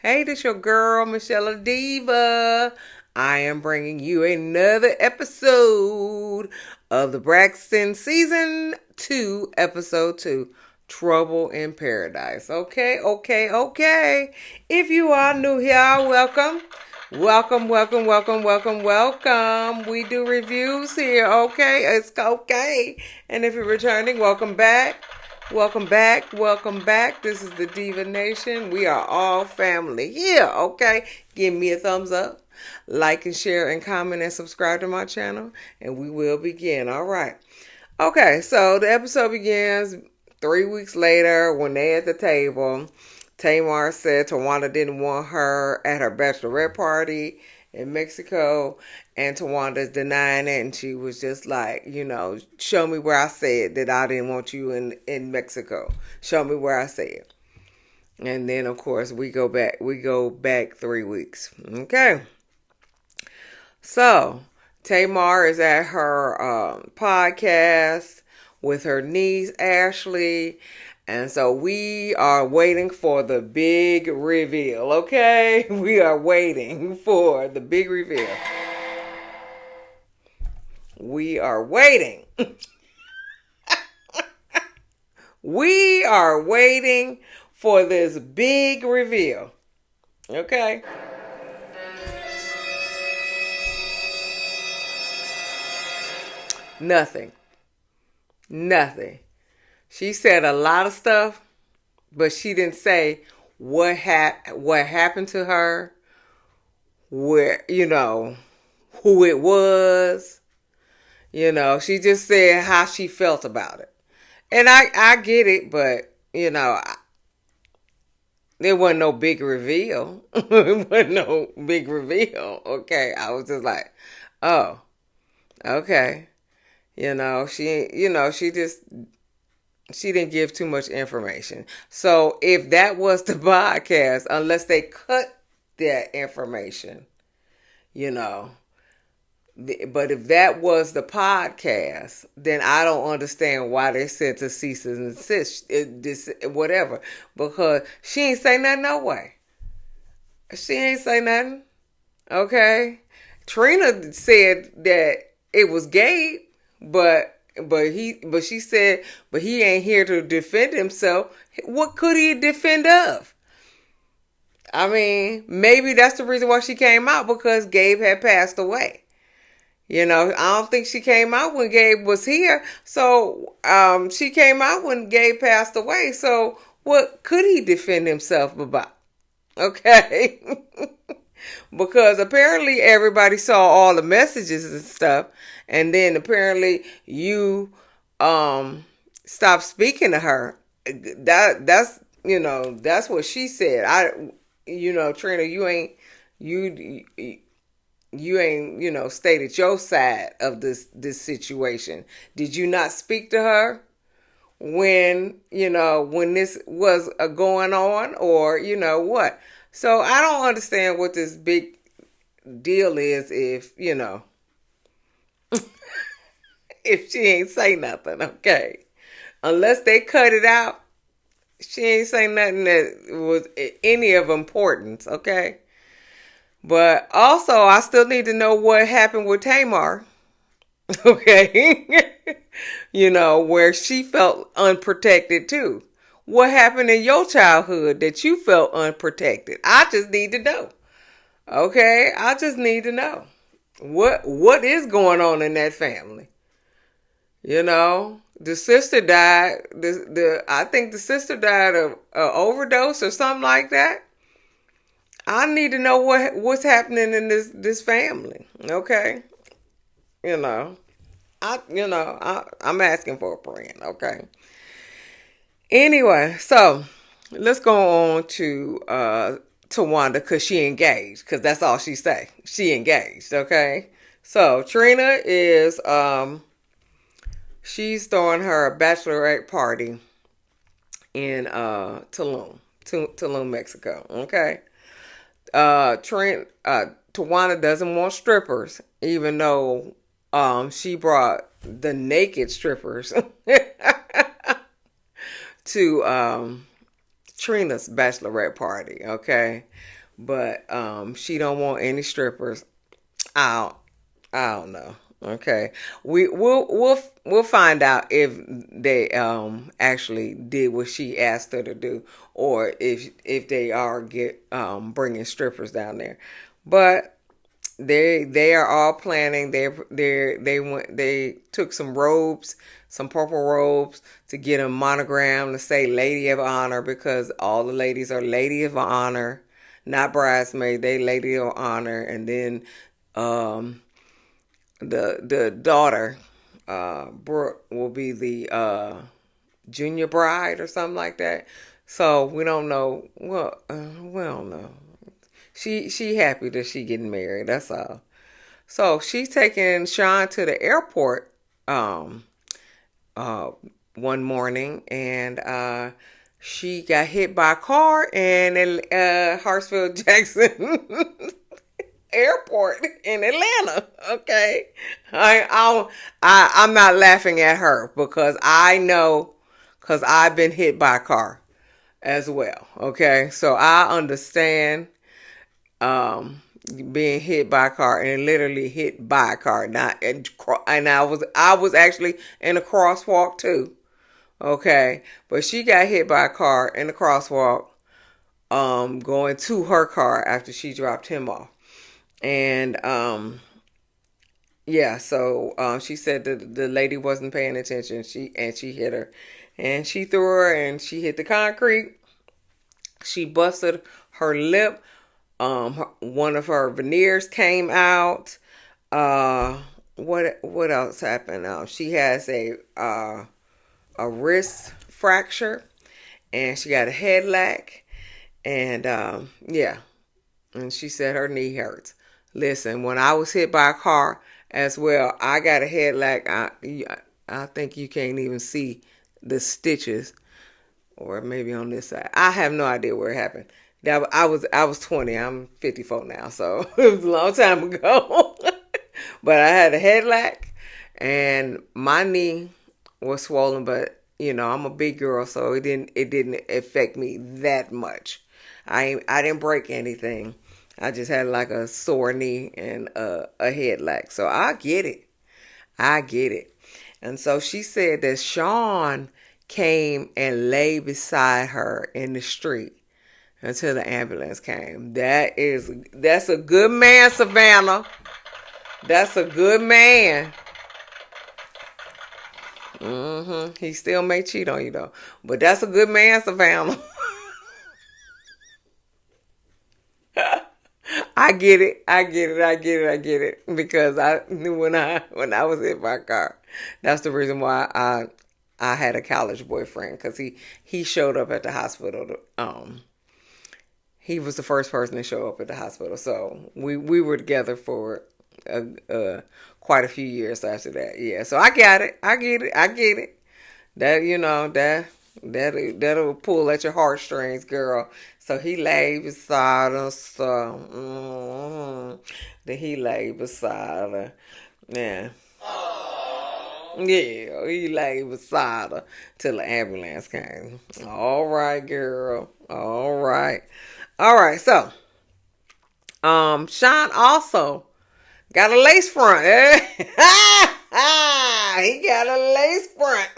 Hey, this your girl, msyelladiva. I am bringing you another episode of the Braxton Season 2, Episode 2, Trouble in Paradise. Okay. If you are new here, welcome. Welcome. We do reviews here, okay? It's okay. And if you're returning, welcome back. Welcome back. This is the Diva Nation. We are all family here, okay? Give me a thumbs up, like and share and comment and subscribe to my channel, and we will begin. All right. Okay, so the episode begins 3 weeks later when they at the table. Tamar said Towanda didn't want her at her bachelorette party in Mexico, and Towanda's denying it, and she was just like, show me where I said that I didn't want you in Mexico. Show me where I said. And then, of course, we go back 3 weeks. Okay. So, Tamar is at her podcast with her niece, Ashlee. And so we are waiting for the big reveal, okay? We are waiting for the big reveal. We are waiting. We are waiting for this big reveal, okay? Nothing. She said a lot of stuff, but she didn't say what happened to her, where, who it was. She just said how she felt about it. And I get it, but, there wasn't no big reveal. Okay. I was just like, oh, okay. She didn't give too much information. So if that was the podcast, unless they cut that information, but if that was the podcast, then I don't understand why they said to cease and desist, whatever, because she ain't say nothing no way. She ain't say nothing. Okay. Trina said that it was Gabe, but she said, but he ain't here to defend himself. What could he defend of? I mean, maybe that's the reason why she came out, because Gabe had passed away. I don't think she came out when Gabe was here. So she came out when Gabe passed away. So what could he defend himself about? Okay. Because apparently everybody saw all the messages and stuff, and then apparently you stopped speaking to her. That's what she said. Trina, you ain't stated your side of this situation. Did you not speak to her when this was going on, or what? So I don't understand what this big deal is if if she ain't say nothing, okay? Unless they cut it out, she ain't say nothing that was any of importance, okay? But also, I still need to know what happened with Tamar, okay? Where she felt unprotected too. What happened in your childhood that you felt unprotected? I just need to know. Okay? I just need to know. What is going on in that family? The sister died. I think the sister died of an overdose or something like that. I need to know what's happening in this family. Okay? I'm asking for a friend, okay? Anyway, so let's go on to Towanda, because she engaged, because that's all she say. She engaged, okay? So Trina is she's throwing her bachelorette party in Tulum, Mexico, okay? Towanda doesn't want strippers, even though she brought the naked strippers to Trina's bachelorette party, okay? But she don't want any strippers. I don't, I don't know. Okay, we'll find out if they actually did what she asked her to do, or if they are bringing strippers down there. But they are all planning. They took some robes, some purple robes to get a monogram to say Lady of Honor, because all the ladies are Lady of Honor, not bridesmaid. They Lady of Honor, and then um the daughter, Brooke, will be the junior bride or something like that. So we don't know. Well, we don't know. She happy that she getting married. That's all. So she's taking Sean to the airport um uh one morning, and she got hit by a car in Hartsfield Jackson airport in Atlanta. Okay, I'm not laughing at her because I know, because I've been hit by a car as well. Okay, so I understand um being hit by a car, and literally hit by a car, not and I was actually in a crosswalk too. Okay, but she got hit by a car in the crosswalk, going to her car after she dropped him off. And yeah, so she said that the lady wasn't paying attention. She hit her, and she threw her, and she hit the concrete. She busted her lip. One of her veneers came out. What else happened? She has a wrist fracture, and she got a head lack, and yeah, and she said her knee hurts. Listen, when I was hit by a car as well, I got a head lag. I think you can't even see the stitches, or maybe on this side. I have no idea where it happened. That I was 20. I'm 54 now, so it was a long time ago. But I had a head lag, and my knee was swollen. But I'm a big girl, so it didn't affect me that much. I didn't break anything. I just had like a sore knee and a head lag. So I get it. I get it. And so she said that Sean came and lay beside her in the street until the ambulance came. That's a good man, Savannah. That's a good man. He still may cheat on you though, but that's a good man, Savannah. I get it. I get it. I get it. I get it. Because I knew when I was hit by a car. That's the reason why I had a college boyfriend, because he showed up at the hospital. He was the first person to show up at the hospital. So we were together for quite a few years after that. Yeah. So I got it. I get it. I get it. That'll pull at your heartstrings, girl. So he lay beside her. Then he lay beside her. Yeah. Yeah, he lay beside her till the ambulance came. All right, girl. All right. All right. So, Sean also got a lace front. He got a lace front.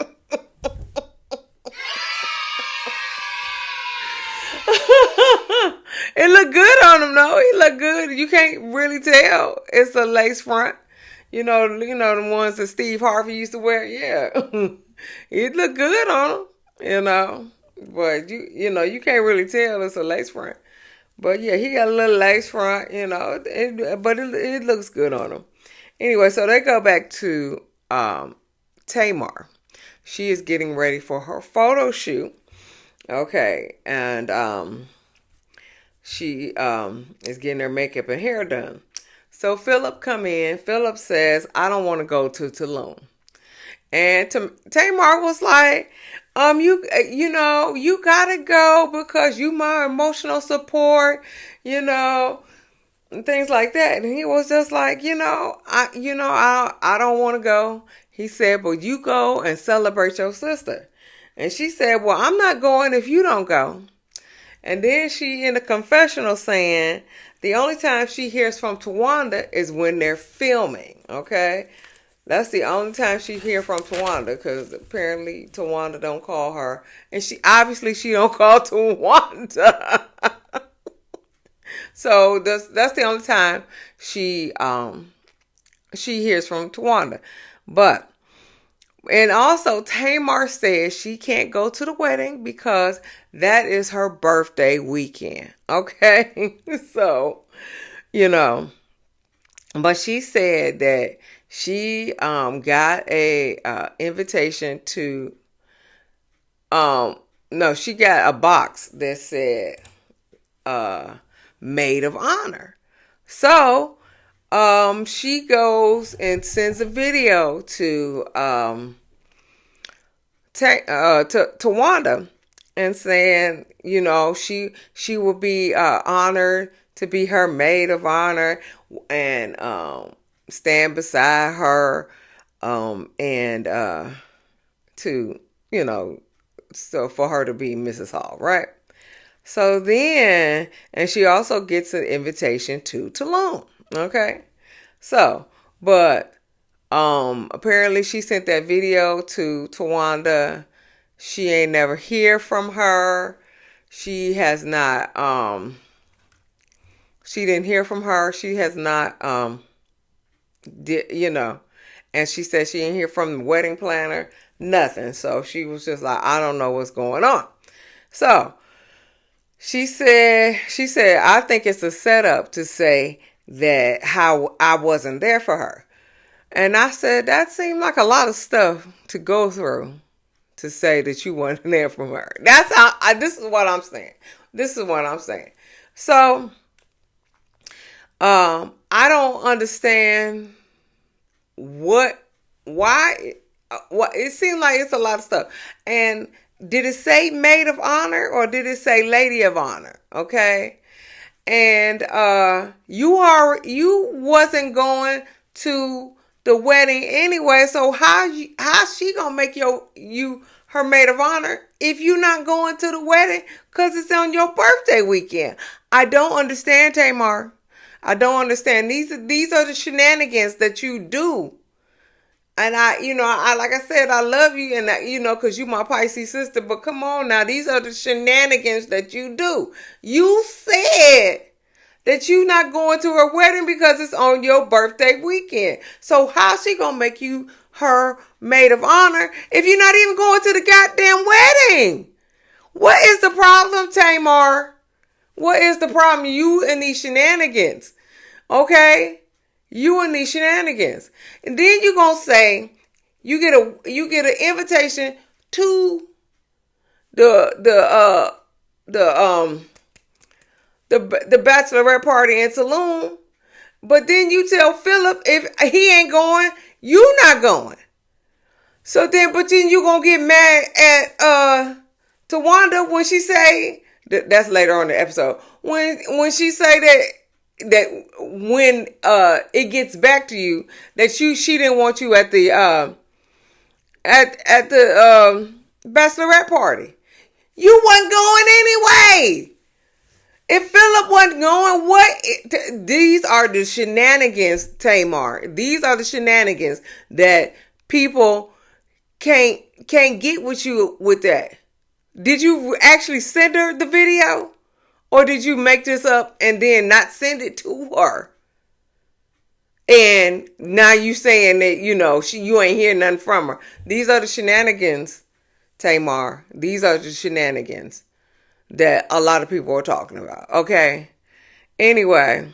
It look good on him though. He look good. You can't really tell it's a lace front. The ones that Steve Harvey used to wear. Yeah, it look good on him. But you can't really tell it's a lace front. But yeah, he got a little lace front. But it looks good on him. Anyway, so they go back to Tamar. She is getting ready for her photo shoot. Okay, and she is getting her makeup and hair done. So Philip come in. Philip says, "I don't want to go to Tulum." And Tamar was like, you gotta go because you my emotional support, and things like that." And he was just like, I don't want to go. He said, "But you go and celebrate your sister." And she said, "Well, I'm not going if you don't go." And then she in the confessional saying the only time she hears from Towanda is when they're filming. Okay, that's the only time she hear from Towanda, because apparently Towanda don't call her, and she don't call Towanda. So that's the only time she hears from Towanda. But and also Tamar says she can't go to the wedding because that is her birthday weekend. Okay, so but she said that she got a invitation to no, she got a box that said maid of honor. So she goes and sends a video to Towanda and saying, she will be honored to be her maid of honor and stand beside her and to so for her to be Mrs. Hall, right? So then, and she also gets an invitation to Tulum. Okay, so but apparently she sent that video to Towanda. She ain't never hear from her. She has not she didn't hear from her. She has not and she said she didn't hear from the wedding planner, nothing. So she was just like, I don't know what's going on. So she said, I think it's a setup to say that how I wasn't there for her. And I said, that seemed like a lot of stuff to go through to say that you weren't there for her. That's how, this is what I'm saying. So, I don't understand why, it seemed like it's a lot of stuff. And did it say maid of honor or did it say lady of honor? Okay. And you wasn't going to the wedding anyway, so how's she gonna make you her maid of honor if you're not going to the wedding because it's on your birthday weekend? I don't understand, Tamar. I don't understand. These are the shenanigans that you do. And I like I said, I love you, and because you my Pisces sister. But come on now, these are the shenanigans that you do. You said that you not going to her wedding because it's on your birthday weekend. So how's she gonna make you her maid of honor if you're not even going to the goddamn wedding? What is the problem, Tamar? What is the problem? You and these shenanigans, okay? You and these shenanigans, and then you gonna say you get an invitation to the bachelorette party in Tulum, but then you tell Philip if he ain't going, you not going. So then, but then you gonna get mad at Towanda when she say that's later on in the episode when she say that when it gets back to you that she didn't want you at the bachelorette party. You wasn't going anyway. If Philip wasn't going, these are the shenanigans, Tamar. These are the shenanigans that people can't get with you with that. Did you actually send her the video? Or did you make this up and then not send it to her? And now you saying that, you ain't hear nothing from her. These are the shenanigans, Tamar. These are the shenanigans that a lot of people are talking about. Okay. Anyway,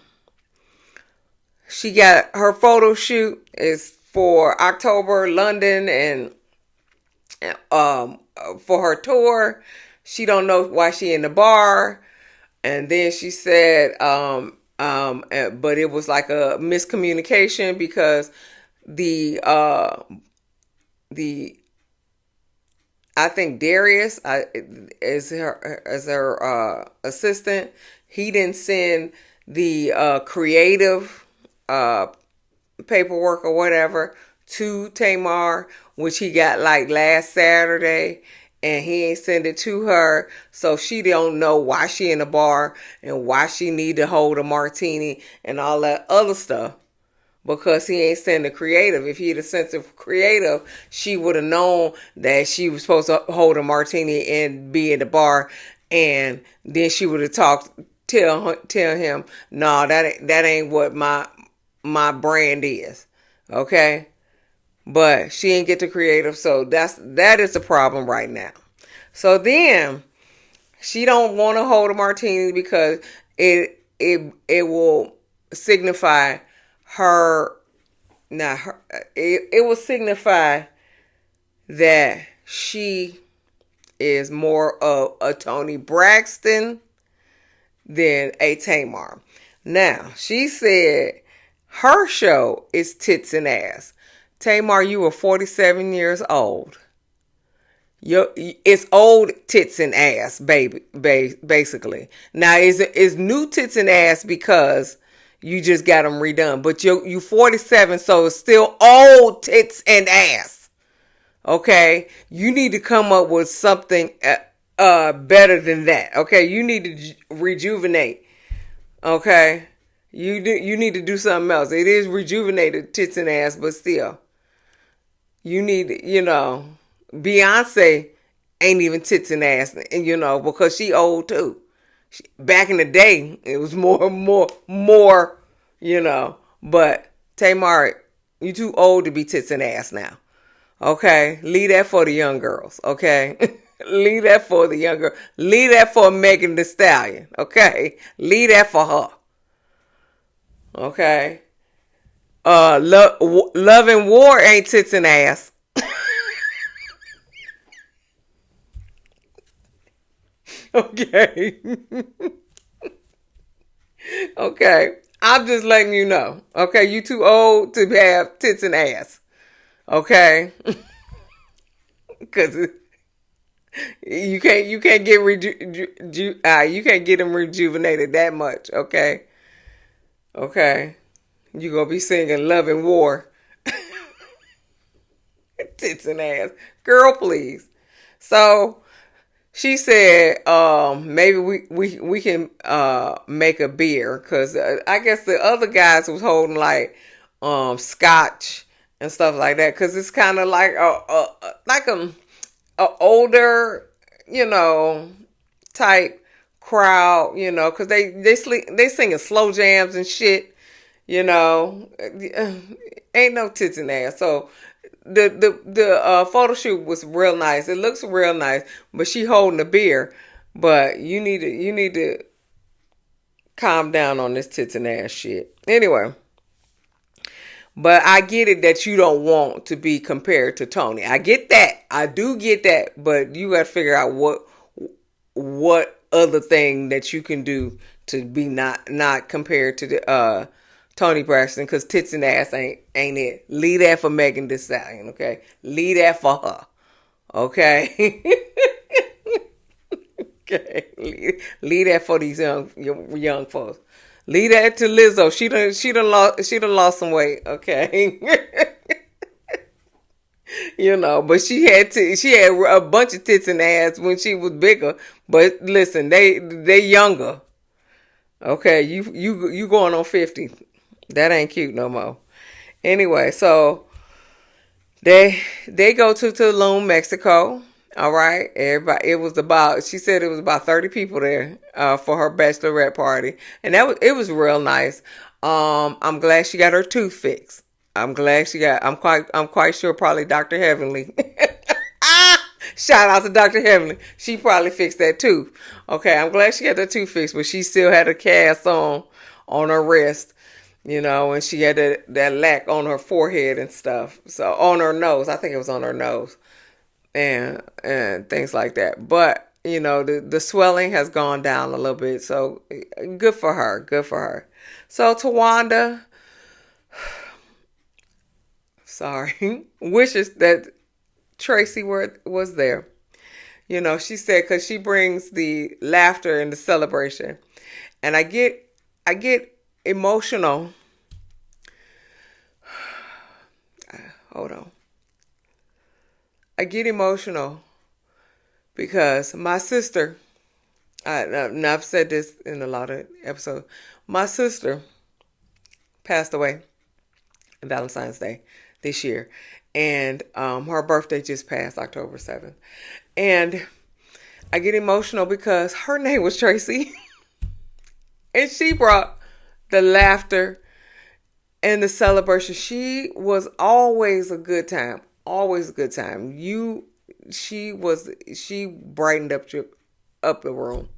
she got her photo shoot is for October, London, and for her tour. She don't know why she in the bar. And then she said, but it was like a miscommunication because I think Darius is her assistant. He didn't send the creative paperwork or whatever to Tamar, which he got like last Saturday. and he ain't send it to her, so she don't know why she in the bar and why she need to hold a martini and all that other stuff, because he ain't sent the creative. If he had a sense of creative, she would have known that she was supposed to hold a martini and be in the bar, and then she would have tell him, no, that ain't what my brand is. Okay? But she ain't get the creative, so that is the problem right now. So then she don't want to hold a martini because it will signify her. Now it will signify that she is more of a Toni Braxton than a Tamar. Now she said her show is tits and ass. Tamar, you were 47 years old. It's old tits and ass, baby, basically. Now, is new tits and ass because you just got them redone. But you 47, so it's still old tits and ass. Okay? You need to come up with something better than that. Okay? You need to rejuvenate. Okay? You need to do something else. It is rejuvenated tits and ass, but still. You need, Beyonce ain't even tits and ass, because she old too. Back in the day, it was more, But Tamar, you too old to be tits and ass now. Okay, leave that for the young girls. Okay, leave that for the young girl. Leave that for Megan Thee Stallion. Okay, leave that for her. Okay. Love and War ain't tits and ass. Okay. Okay. I'm just letting you know. Okay, you too old to have tits and ass. Okay? Cuz you can't get you can't get them rejuvenated that much, okay? Okay. You going to be singing Love and War. Tits and ass. Girl, please. So, she said, maybe we can make a beer, because I guess the other guys was holding like scotch and stuff like that, because it's kind of like a older, type crowd, because they singing slow jams and shit, ain't no tits in there. So the photo shoot was real nice. It looks real nice, but she holding a beer. But you need to calm down on this tits and ass shit. Anyway, but I get it that you don't want to be compared to Toni. I get that. I do get that. But you got to figure out what other thing that you can do to be not compared to the Toni Braxton, because tits and ass ain't it. Leave that for Megan Thee Stallion, okay? Leave that for her, okay? Okay, leave that for these young folks. Leave that to Lizzo. She done lost some weight, okay? But she had a bunch of tits and ass when she was bigger. But listen, they younger. Okay, you going on 50. That ain't cute no more. Anyway, so they go to Tulum, Mexico. All right, everybody. She said it was about 30 people there for her bachelorette party, and it was real nice. I'm glad she got her tooth fixed. I'm glad I'm quite sure probably Dr. Heavenly. Shout out to Dr. Heavenly. She probably fixed that tooth. Okay, I'm glad she got that tooth fixed, but she still had a cast on her wrist. And she had that lack on her forehead and stuff. So on her nose, I think it was on her nose, and things like that. But the swelling has gone down a little bit, so good for her. Good for her. So Towanda, sorry, wishes that Tracy was there. She said, because she brings the laughter and the celebration, and I get emotional. Hold on. I get emotional because my sister, I've said this in a lot of episodes, my sister passed away on Valentine's Day this year. And her birthday just passed October 7th. And I get emotional because her name was Tracy. And she brought the laughter and the celebration. She was always a good time. Always a good time. She brightened up the room.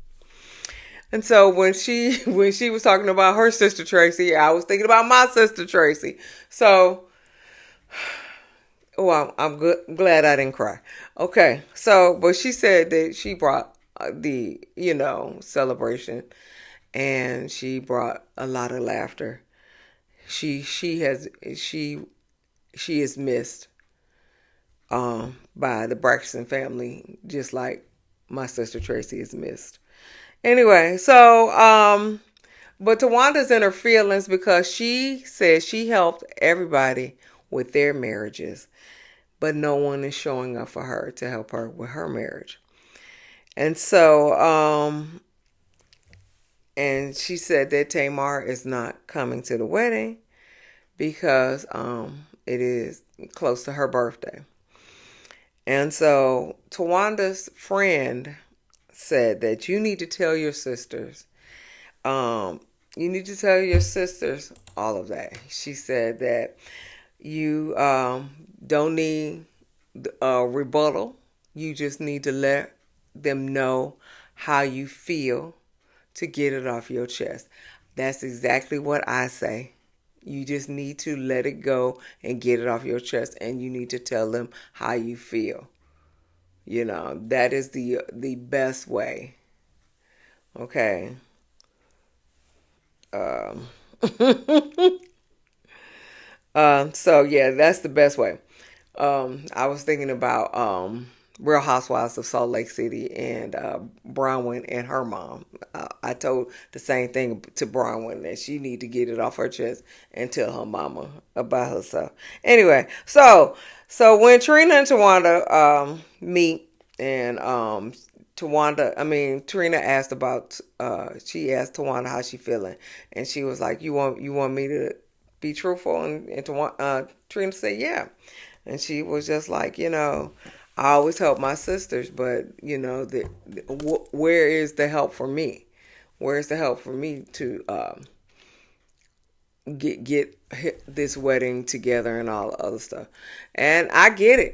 And so when she was talking about her sister Tracy, I was thinking about my sister Tracy. So, I'm glad I didn't cry. Okay, so but she said that she brought the celebration, and she brought a lot of laughter. She is missed by the Braxton family, just like my sister Tracy is missed. Anyway, so but Towanda's in her feelings because she says she helped everybody with their marriages, but no one is showing up for her to help her with her marriage. And so and she said that Tamar is not coming to the wedding because it is close to her birthday. And so Towanda's friend said that you need to tell your sisters. You need to tell your sisters all of that. She said that you don't need a rebuttal. You just need to let them know how you feel to get it off your chest. That's exactly what I say. You just need to let it go and get it off your chest, and you need to tell them how you feel. That is the best way. Okay. So yeah, that's the best way. I was thinking about Real Housewives of Salt Lake City and Bronwyn and her mom. I told the same thing to Bronwyn, that she need to get it off her chest and tell her mama about herself. Anyway, so when Trina and Towanda meet, and Trina asked about, she asked Towanda how she feeling, and she was like, you want me to be truthful? And Trina said, yeah. And she was just like, I always help my sisters, but where is the help for me? Where's the help for me to get this wedding together and all the other stuff? And I get it.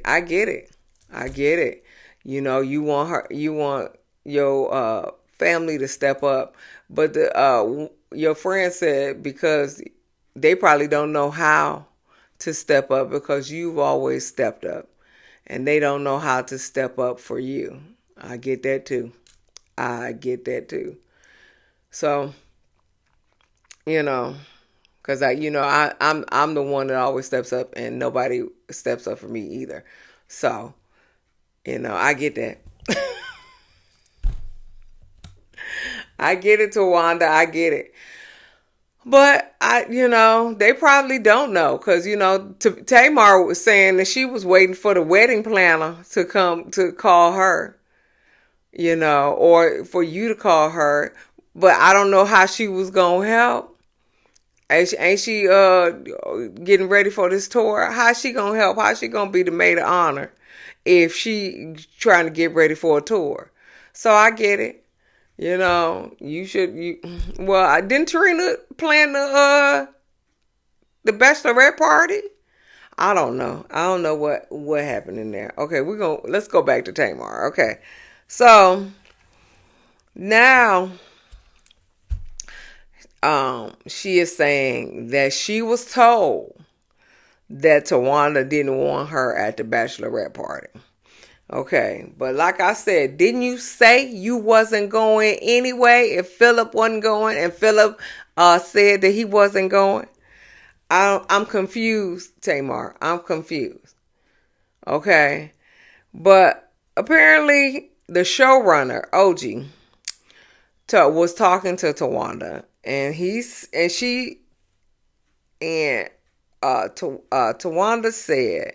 You want your family to step up, but your friend said because they probably don't know how to step up because you've always stepped up, and they don't know how to step up for you. I get that too. So, because I'm the one that always steps up, and nobody steps up for me either. So, I get that. I get it, Towanda. I get it. But they probably don't know, because Tamar was saying that she was waiting for the wedding planner to come to call her, or for you to call her. But I don't know how she was gonna help. Ain't she getting ready for this tour? How's she gonna help? How's she gonna be the maid of honor if she trying to get ready for a tour? So I get it. Well, didn't Trina plan the bachelorette party? I don't know. what happened in there. Okay, let's go back to Tamar. Okay. So now she is saying that she was told that Towanda didn't want her at the bachelorette party. Okay, but like I said, didn't you say you wasn't going anyway if Philip wasn't going, and Philip said that he wasn't going? I'm confused, Tamar. I'm confused. Okay, but apparently the showrunner, OG, was talking to Towanda, and Towanda said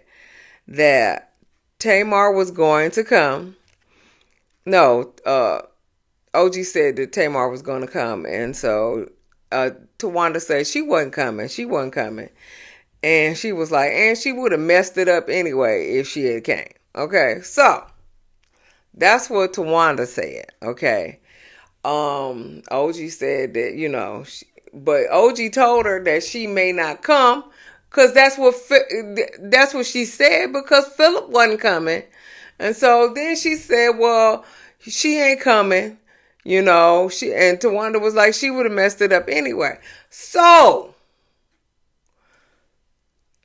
that Tamar was going to come, No, OG said that Tamar was going to come, and so Towanda said she wasn't coming. She wasn't coming, and she was like, and she would have messed it up anyway if she had came. Okay, so that's what Towanda said. Okay, OG said that but OG told her that she may not come because that's what she said because Philip wasn't coming, and so then she said, well, she ain't coming. And Towanda was like, she would have messed it up anyway. So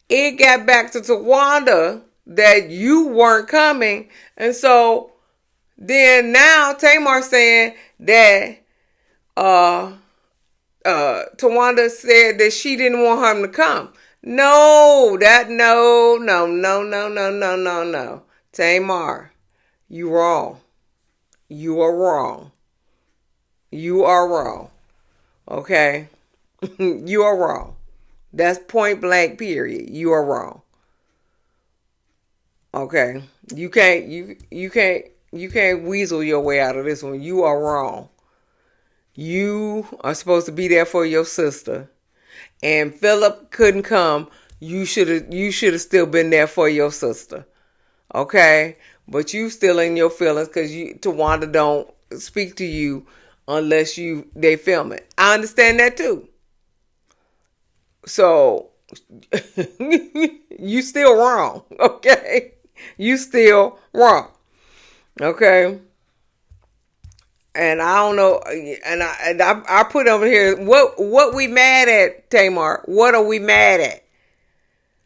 it got back to Towanda that you weren't coming. And so then now Tamar saying that Towanda said that she didn't want him to come. No. Tamar, you wrong. You are wrong. You are wrong. Okay? You are wrong. That's point blank, period. You are wrong. Okay? You can't weasel your way out of this one. You are wrong. You are supposed to be there for your sister. And Philip couldn't come. You should have still been there for your sister. Okay? But you still in your feelings because Towanda don't speak to you unless they film it. I understand that too. So you still wrong. Okay? You still wrong. Okay? And I don't know, and I put over here, what we mad at, Tamar? What are we mad at?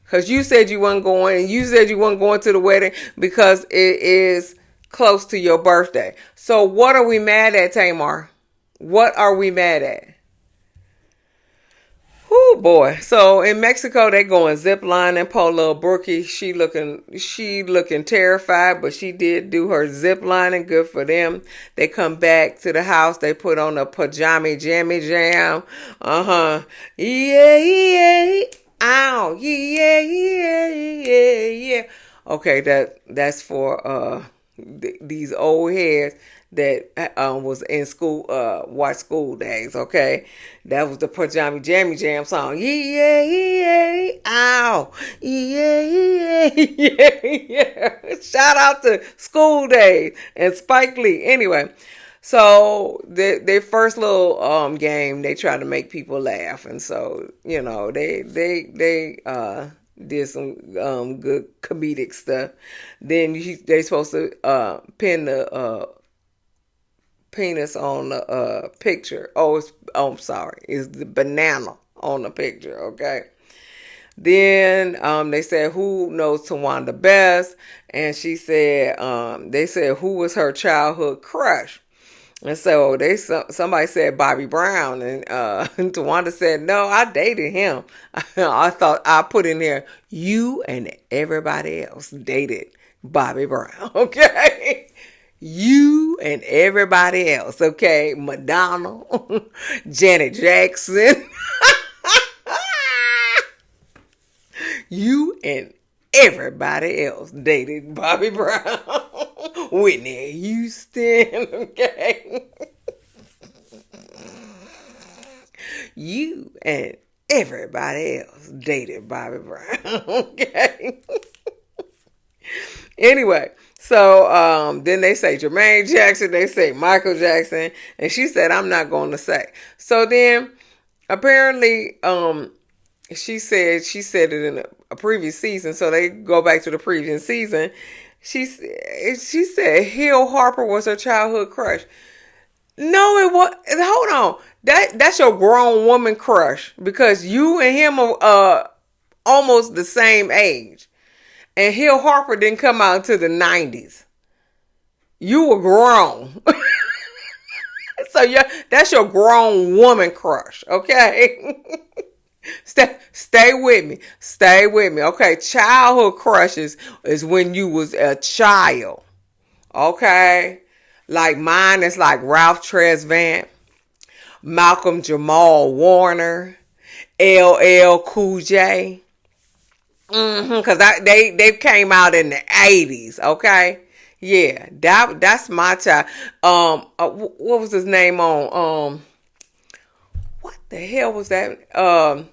Because you said you weren't going, and you said you weren't going to the wedding because it is close to your birthday. So what are we mad at, Tamar? What are we mad at? Oh boy. So in Mexico they going zip lining. Poor little Brookie, she looking terrified, but she did do her zip lining. Good for them. They come back to the house, they put on a pajama jammy jam. Yeah. Ow. Yeah. Okay, that's for these old heads that was in school, watch School Days. Okay, that was the pajama jammy jam song. Yeah, ow, yeah. Shout out to School Days and Spike Lee. Anyway, so their first little game, they try to make people laugh, and so they did some good comedic stuff. Then they supposed to pin the penis on the picture. I'm sorry. It's the banana on the picture, okay? Then they said, who knows Towanda best? And she said, they said, who was her childhood crush? And so somebody said Bobby Brown, and Towanda said, no, I dated him. I thought I put in there, you and everybody else dated Bobby Brown, okay? You and everybody else, okay? Madonna, Janet Jackson. You and everybody else dated Bobby Brown. Whitney Houston, okay? You and everybody else dated Bobby Brown, okay? Anyway, so then they say Jermaine Jackson, they say Michael Jackson, and she said, I'm not going to say. So then apparently she said it in a previous season, so they go back to the previous season. She said Hill Harper was her childhood crush. No, it was. Hold on, that's your grown woman crush because you and him are almost the same age. And Hill Harper didn't come out until the 90s. You were grown. So that's your grown woman crush, okay? Stay with me. Stay with me. Okay, childhood crushes is when you was a child. Okay? Like mine is like Ralph Tresvant, Malcolm Jamal Warner, LL Cool J. Because they came out in the 80s, okay? Yeah, that's my child. What was his name on? What the hell was that?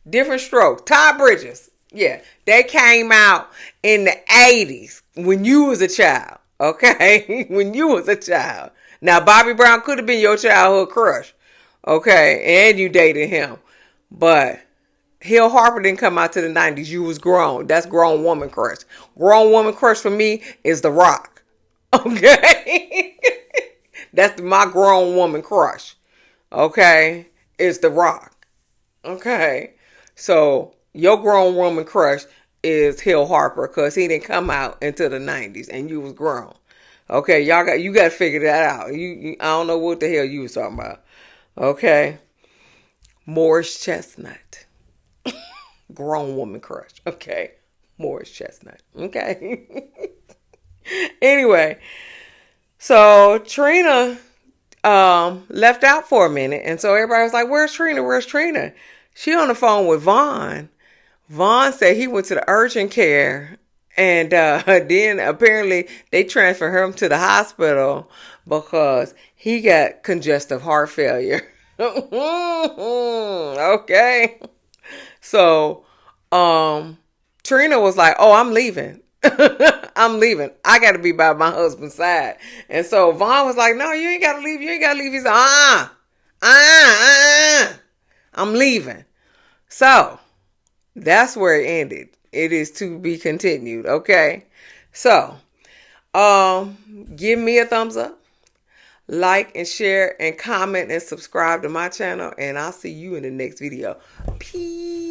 Different Strokes. Todd Bridges. Yeah, they came out in the 80s when you was a child. Okay, when you was a child. Now Bobby Brown could have been your childhood crush. Okay, and you dated him, but Hill Harper didn't come out to the 90s. You was grown. That's grown woman crush. Grown woman crush for me is The Rock. Okay? That's my grown woman crush. Okay? It's The Rock. Okay? So, your grown woman crush is Hill Harper because he didn't come out into the 90s and you was grown. Okay? You got to figure that out. I don't know what the hell you was talking about. Okay? Morris Chestnut. Grown woman crush. Okay. Morris Chestnut. Okay. Anyway, so Trina left out for a minute. And so everybody was like, where's Trina? Where's Trina? She on the phone with Vaughn. Vaughn said he went to the urgent care. And then apparently they transferred him to the hospital because he got congestive heart failure. Okay. So, Trina was like, oh, I'm leaving. I'm leaving. I got to be by my husband's side. And so Vaughn was like, no, you ain't got to leave. You ain't got to leave. He said, I'm leaving. So, that's where it ended. It is to be continued. Okay. So, give me a thumbs up. Like and share and comment and subscribe to my channel. And I'll see you in the next video. Peace.